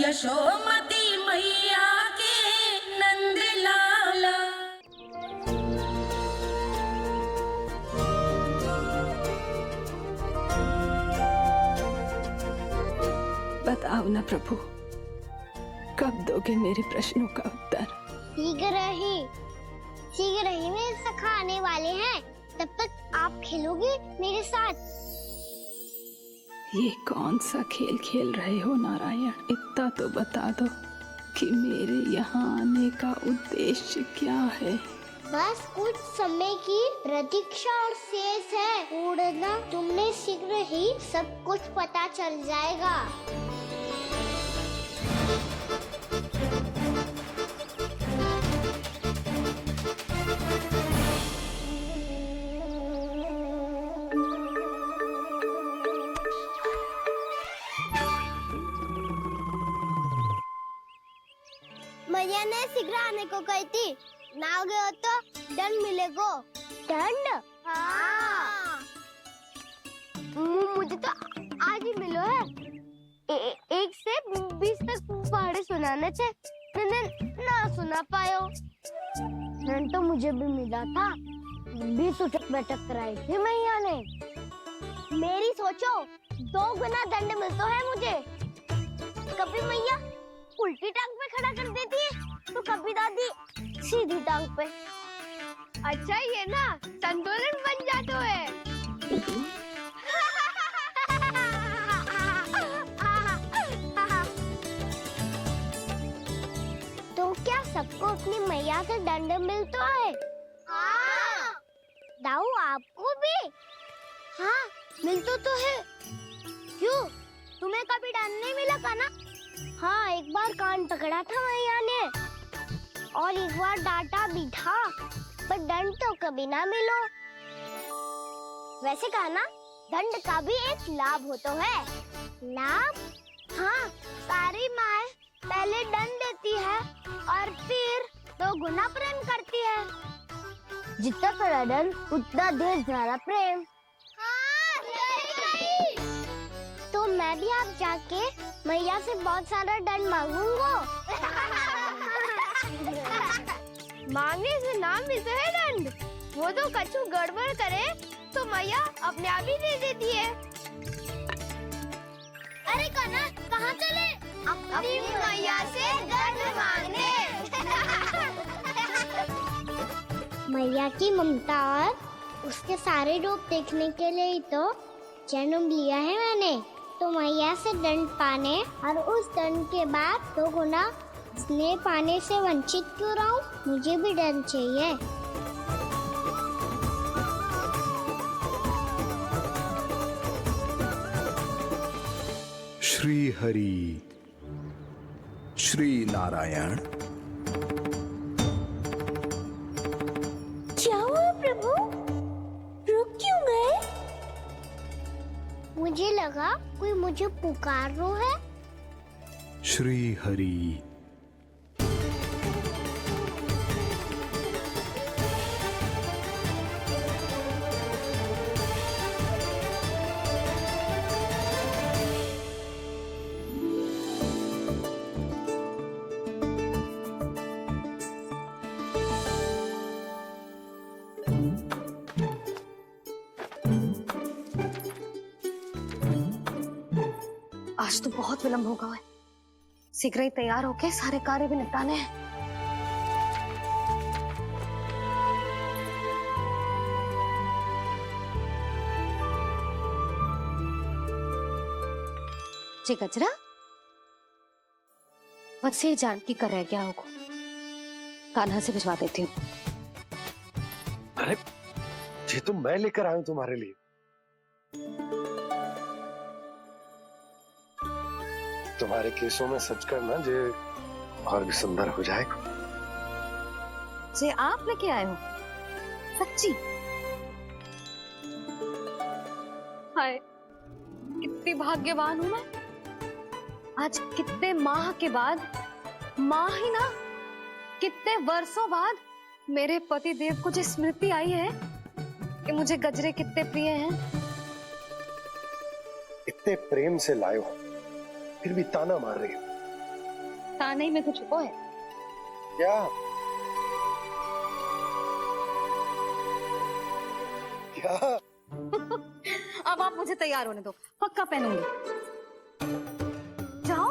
यशोमती मैया के नंद लाला। बताओ ना प्रभु, कब दोगे मेरे प्रश्नों का उत्तर? शीघ्र ही मेरे सखा आने वाले हैं, तब तक आप खेलोगे मेरे साथ। ये कौन सा खेल खेल रहे हो नारायण? इतना तो बता दो कि मेरे यहाँ आने का उद्देश्य क्या है? बस कुछ समय की प्रतीक्षा और शेष है। उड़ना तुमने शीघ्र ही सब कुछ पता चल जाएगा। मैया ने शीघ्र आने को कही थी, ना हो गए हो तो दंड मिलेगा। दंड? हाँ। मुझे तो आज ही मिलो है। 1 से 20 तक पहाड़े सुनाने थे, मैंने ना सुना पायो। दंड तो मुझे भी मिला था, 20 उठक बैठक कराई थी मैया ने। मेरी सोचो 2 गुना दंड मिलता है मुझे। कभी मैया उल्टी टांग पे खड़ा कर देती है, तो कभी दादी सीधी टांग पे। अच्छा ये ना संतुलन बन जाता है। तो क्या सबको अपनी मैया से दंड मिलता है? हाँ। दाऊ आपको भी? हाँ मिलता तो है। क्यों, तुम्हें कभी दंड नहीं मिला का ना? हाँ, एक बार कान पकड़ा था मैया ने और एक बार डांटा भी था, पर दंड तो कभी ना मिलो। वैसे कहा ना, दंड का भी एक लाभ होता है। लाभ? हाँ, सारी माँ पहले दंड देती है और फिर 2 गुना प्रेम करती है। जितना बड़ा दंड उतना ढेर सारा प्रेम। हाँ, सही। तो मैं भी आप जाके मैया से बहुत सारा दंड मांगूंगा। मांगने से ना मिलता है दंड, वो तो कछु गड़बड़ करे तो मैया अपने आप ही दे देती है। अरे कन्ना, कहाँ चले? अपनी मैया से दंड मांगने। मैया की ममता और उसके सारे रूप देखने के लिए ही तो जन्म लिया है मैंने। तो मैया से दंड पाने और उस दंड के बाद 2 गुना स्नेह पाने से वंचित क्यों रहूं? मुझे भी दंड चाहिए। श्री हरि, श्री नारायण। क्या हुआ प्रभु? रुक क्यों गए? मुझे लगा कोई मुझे पुकार रहा है। श्री हरि। आज तो बहुत विलंब होगा है। शीघ्र ही तैयार होके सारे कार्य भी निपटाने हैं। जी गजरा, बस ये जान की कर रह गया होगा, कान्हा से भिजवा देती हूँ। अरे ये तो मैं लेकर आया हूं तुम्हारे लिए। तुम्हारे केसों में सच करना जे और भी सुंदर हो जाएगा। जे आप लेके आए हो? सच्ची? हाय, कितनी भाग्यवान हूं मैं। आज कितने माह के बाद, माह ही ना, कितने वर्षों बाद मेरे पति देव को जो स्मृति आई है कि मुझे गजरे कितने प्रिय हैं। इतने प्रेम से लाए हो, फिर भी ताना मार रही हो। ताने में तो छुपो है। क्या क्या? अब आप मुझे तैयार होने दो, पक्का पहनूंगी। जाओ।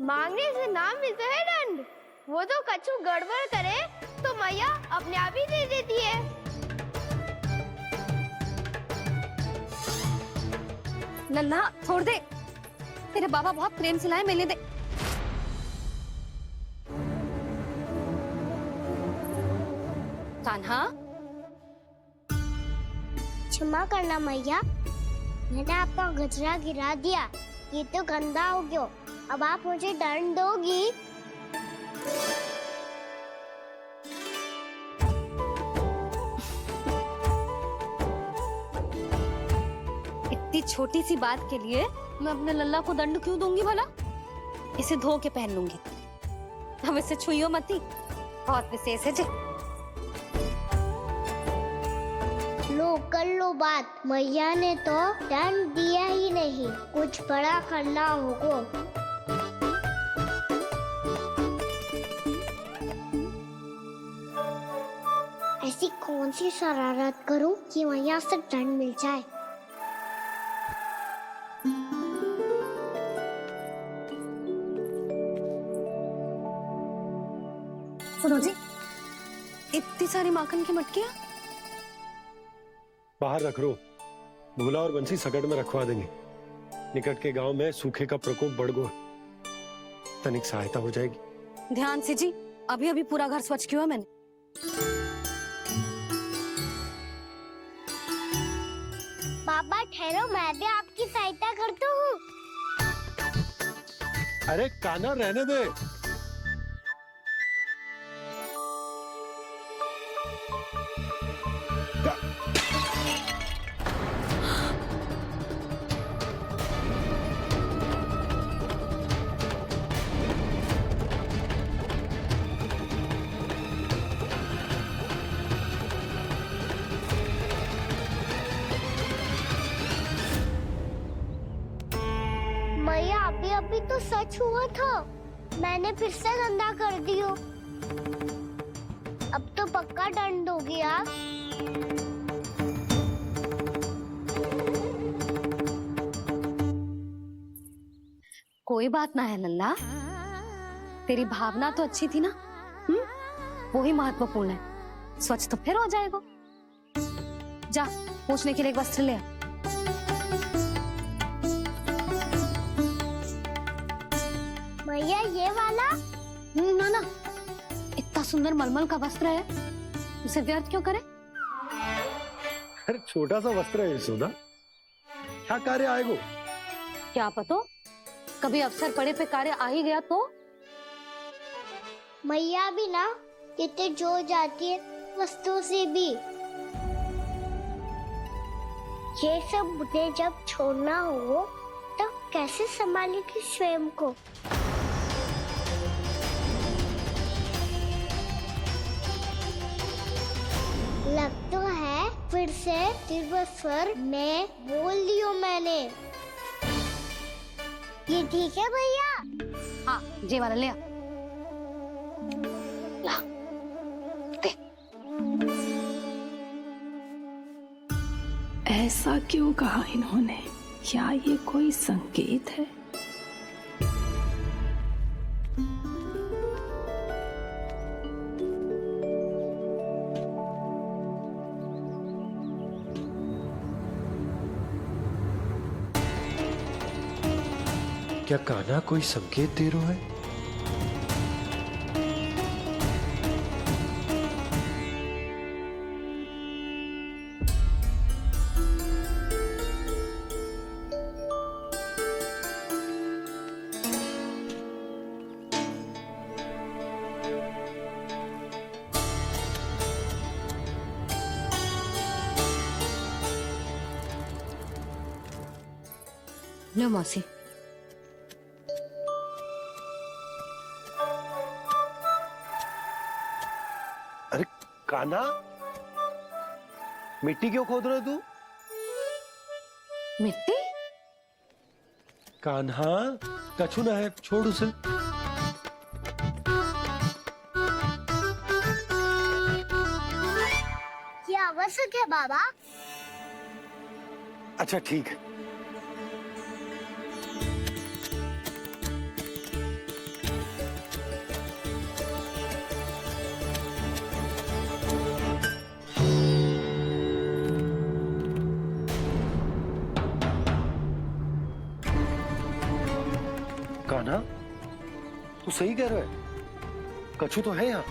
मांगने से ना मिलता है दंड। वो तो कछु गड़बड़ करे तो मैया अपने आप ही दे देती है। लल्ला छोड़ दे, तेरे बाबा बहुत प्रेम से लाए, मिलने दे। कान्हा, क्षमा करना मैया, मैंने आपका गजरा गिरा दिया, ये तो गंदा हो गया। अब आप मुझे दंड दोगी? इतनी छोटी सी बात के लिए मैं अपने लल्ला को दंड क्यों दूंगी भला? इसे धो के पहन लूंगी। हम इसे छुइयो मती, बहुत विशेष है जी। लो कर लो बात, मैया ने तो दंड दिया ही नहीं, कुछ बड़ा करना होगा। ऐसी कौन सी शरारत करूं कि मैया से दंड मिल जाए? सुनो जी, इतनी सारी माखन की मटकियां बाहर रख रो, भूला और बंसी सकट में रखवा देंगे। निकट के गांव में सूखे का प्रकोप बढ़ गो, तनिक सहायता हो जाएगी। ध्यान से जी, अभी अभी पूरा घर स्वच्छ किया मैंने। पापा ठहरो, मैं भी आपकी सहायता करता हूँ। अरे कान्हा रहने दे। मैया अभी अभी तो सच हुआ था, मैंने फिर से गंदा कर दियो। अब तो पक्का दंड दोगी आप। कोई बात ना है लल्ला, तेरी भावना तो अच्छी थी ना, वो ही महत्वपूर्ण है। स्वच्छ तो फिर हो जाएगा। जा, पूछने के लिए एक वस्त्र ले आ। भैया ये वाला? ना ना, इतना सुंदर मलमल का वस्त्र है, उसे व्यर्थ क्यों करे? अरे छोटा सा वस्त्र है यशोदा, क्या कार्य आएगो? क्या पता, कभी अवसर पड़े पे कार्य आ ही गया तो। मैया भी ना कितने जो जाती है वस्तुओं से भी। ये सब मुझे जब छोड़ना हो तो कैसे संभालेगी स्वयं को? लग तो है फिर से तिरस्वर में बोल दियो मैंने। ये ठीक है भैया? हाँ, ये वाला ले आ। ला, दे। ऐसा क्यों कहा इन्होंने? क्या ये कोई संकेत है? क्या कान्हा कोई संकेत दे रहा है? लो मौसी। कान्हा, मिट्टी क्यों खोद रहे तू? मिट्टी? कान्हा, कछु ना है, छोड़ उसे। ये आवश्यक है बाबा। अच्छा ठीक है। कान्हा, तू सही कह रहा है, कछु तो है यहाँ।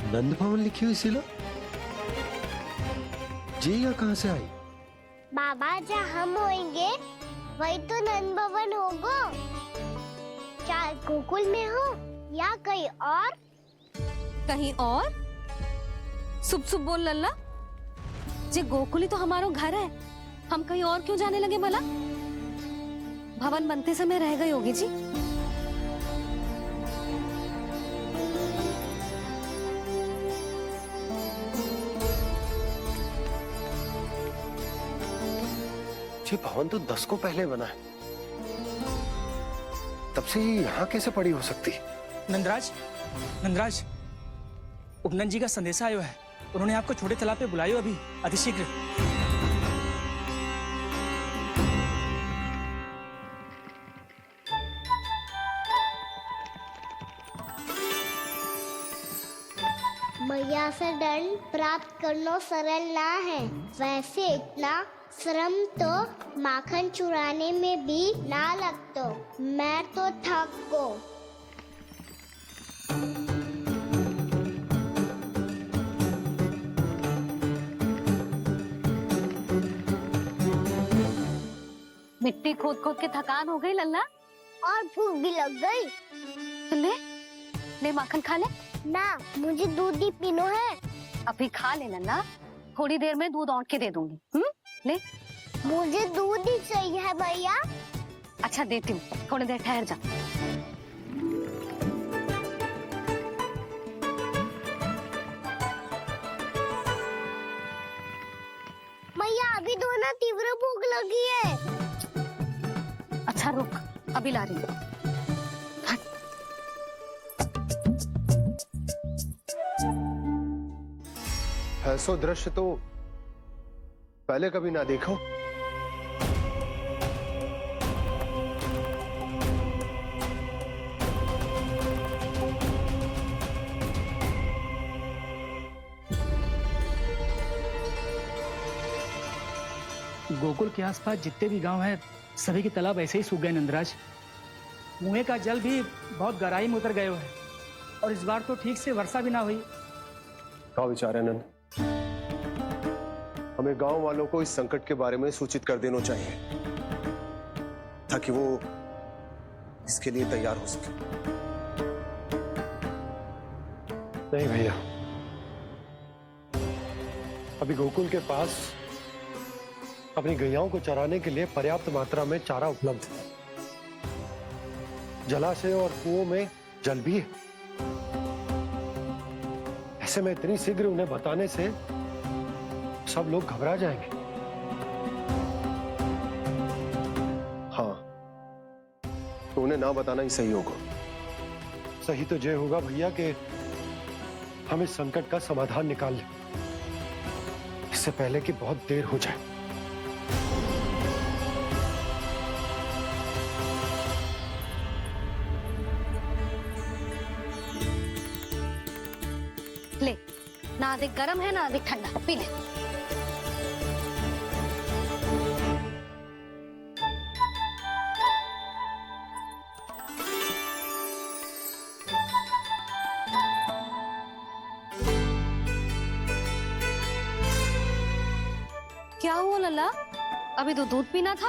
नंद भवन लिखी हुई शिला, जी यहाँ कहाँ से आई? बाबा जहाँ हम होंगे वही तो नंद भवन होगा। चाहे गोकुल में हो या कहीं और। कहीं और? सुब सुब बोल लल्ला, जे गोकुली तो हमारो घर है, हम कहीं और क्यों जाने लगे भला? भवन बनते समय रह गए होगी जी। जी भवन तो 10 को पहले बना है, तब से ये यहाँ कैसे पड़ी हो सकती? नंदराज, नंदराज, उपनंद जी का संदेशा आयो है। उन्होंने आपको छोटे तालाब पे बुलायो अभी, अतिशीघ्र। मैया से दंड प्राप्त करना सरल ना है। वैसे इतना श्रम तो माखन चुराने में भी ना लगता। मैं तो थक गो। मिट्टी खोद खोद के थकान हो गई लल्ला, और भूख भी लग गई। तो ले ले माखन खा ले। ना, मुझे दूध ही पीनो है। अभी खा ले लल्ला, थोड़ी देर में दूध औंट के दे दूंगी। ले। मुझे दूध ही चाहिए है भैया। अच्छा देती हूँ, थोड़ी देर ठहर जा। भैया अभी तो ना तीव्र भूख लगी है। अच्छा रुक, अभी ला रही हूँ। ऐसा दृश्य तो पहले कभी ना देखो। गोकुल के आसपास जितने भी गांव हैं, सभी के तालाब ऐसे ही सूख गए नंदराज। कुएं का जल भी बहुत गहराई में उतर गए है, और इस बार तो ठीक से वर्षा भी ना हुई। क्या विचार है नंद? हमें गांव वालों को इस संकट के बारे में सूचित कर देना चाहिए, ताकि वो इसके लिए तैयार हो सके। नहीं भैया, अभी गोकुल के पास अपनी गैयाओं को चराने के लिए पर्याप्त मात्रा में चारा उपलब्ध है। जलाशय और कुओं में जल भी है। ऐसे में इतनी शीघ्र उन्हें बताने से सब लोग घबरा जाएंगे। हाँ, तो उन्हें ना बताना ही सही होगा। सही तो ये होगा भैया कि हम इस संकट का समाधान निकाल लें, इससे पहले कि बहुत देर हो जाए। ले, ना अधिक गर्म है ना अधिक ठंडा, पी ले। क्या हुआ लल्ला? अभी तो दूध पीना था,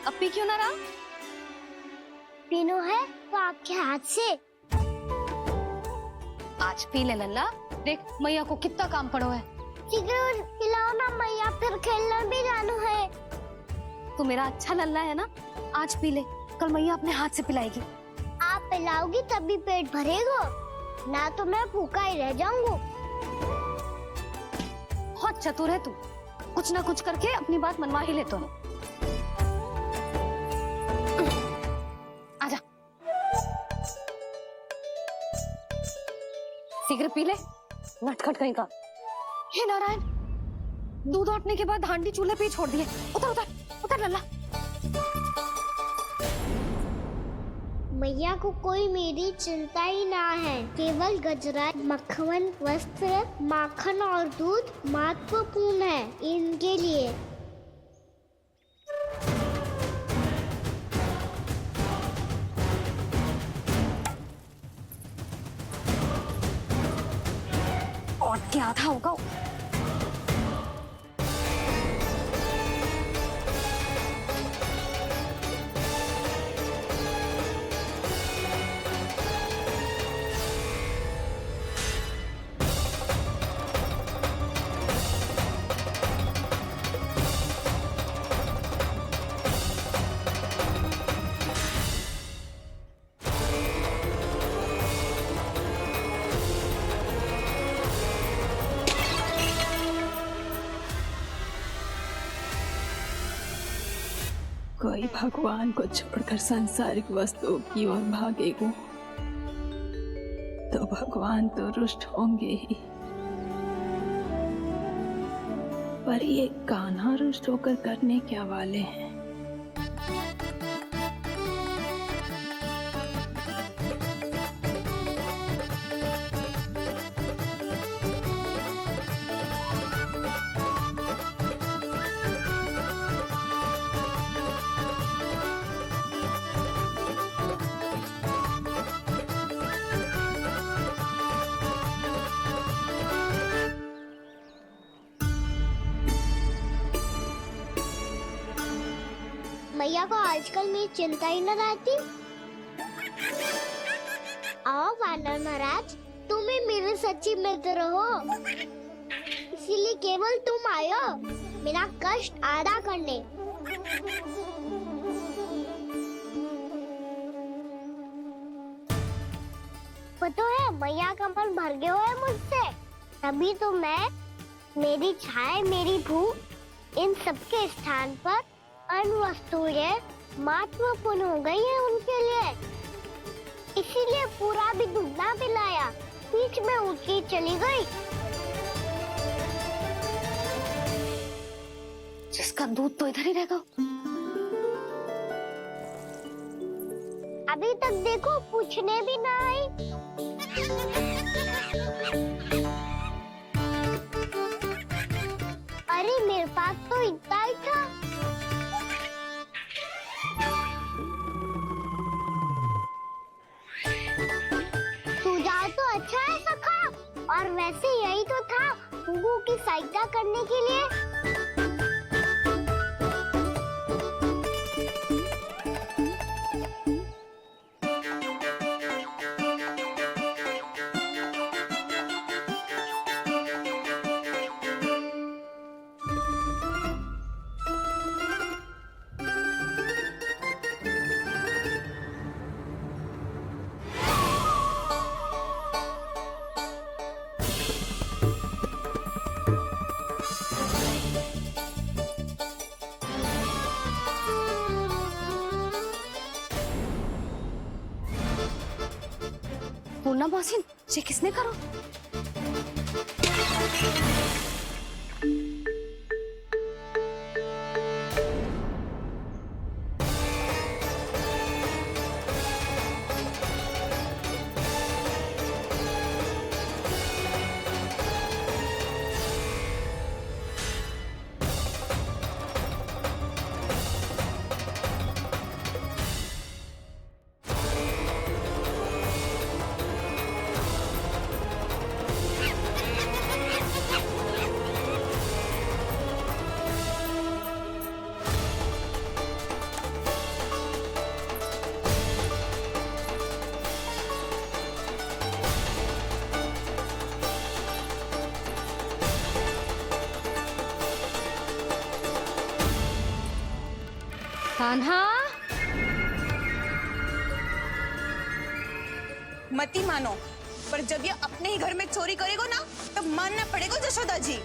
अब पी क्यों ना रहा? पीनो है तो आपके हाथ से। आज पी ले लल्ला, देख मैया को कितना काम पड़ो है। शीघ्र खिलाओ ना मैया, फिर खेलना भी जाना है। तू मेरा अच्छा लल्ला है ना, आज पी ले, कल मैया अपने हाथ से पिलाएगी। आप पिलाओगी तभी पेट भरेगा, ना तो मैं भूखा ही रह जाऊंगा। बहुत चतुर है तू, कुछ ना कुछ करके अपनी बात मनवा ही लेता है। आजा, शीघ्र पी ले, नटखट कहीं का। हे नारायण, दूध औटने के बाद हांडी चूल्हे पे ही छोड़ दिए। उतर उतर उतर लल्ला। मैया को कोई मेरी चिंता ही ना है, केवल गजरा, मक्खन, वस्त्र, माखन और दूध महत्वपूर्ण है इनके लिए। और क्या था होगा? कोई भगवान को छोड़कर सांसारिक वस्तुओं की ओर भागेगा तो भगवान तो रुष्ट होंगे ही, पर ये कान्हा रुष्ट होकर करने क्या वाले हैं? मैया को आजकल मेरी चिंता ही न रहती। आओ वानर महाराज, तुम ही मेरे सच्ची मित्र हो, इसीलिए केवल तुम आयो मेरा कष्ट आधा करने। पता है मैया का मन भर गया है मुझसे, तभी तो मैं, मेरी छाया, मेरी भूख, इन सबके स्थान पर अन्य वस्तुएं महत्वपूर्ण हो गई है उनके लिए। इसीलिए पूरा भी दूध ना पिलाया, बीच में उठ के चली गई। जिसका दूध तो इधर ही रहेगा। अभी तक देखो पूछने भी ना आई। अरे मेरे पास तो इतना ही था। सुझाव तो अच्छा है सखा, और वैसे यही तो था गुगु की सहायता करने के लिए। पूर्णा मौसी, ये किसने करो? कान्हा, मती मानो, पर जब ये अपने ही घर में चोरी करेगो ना, तब मानना पड़ेगा जशोदा जी।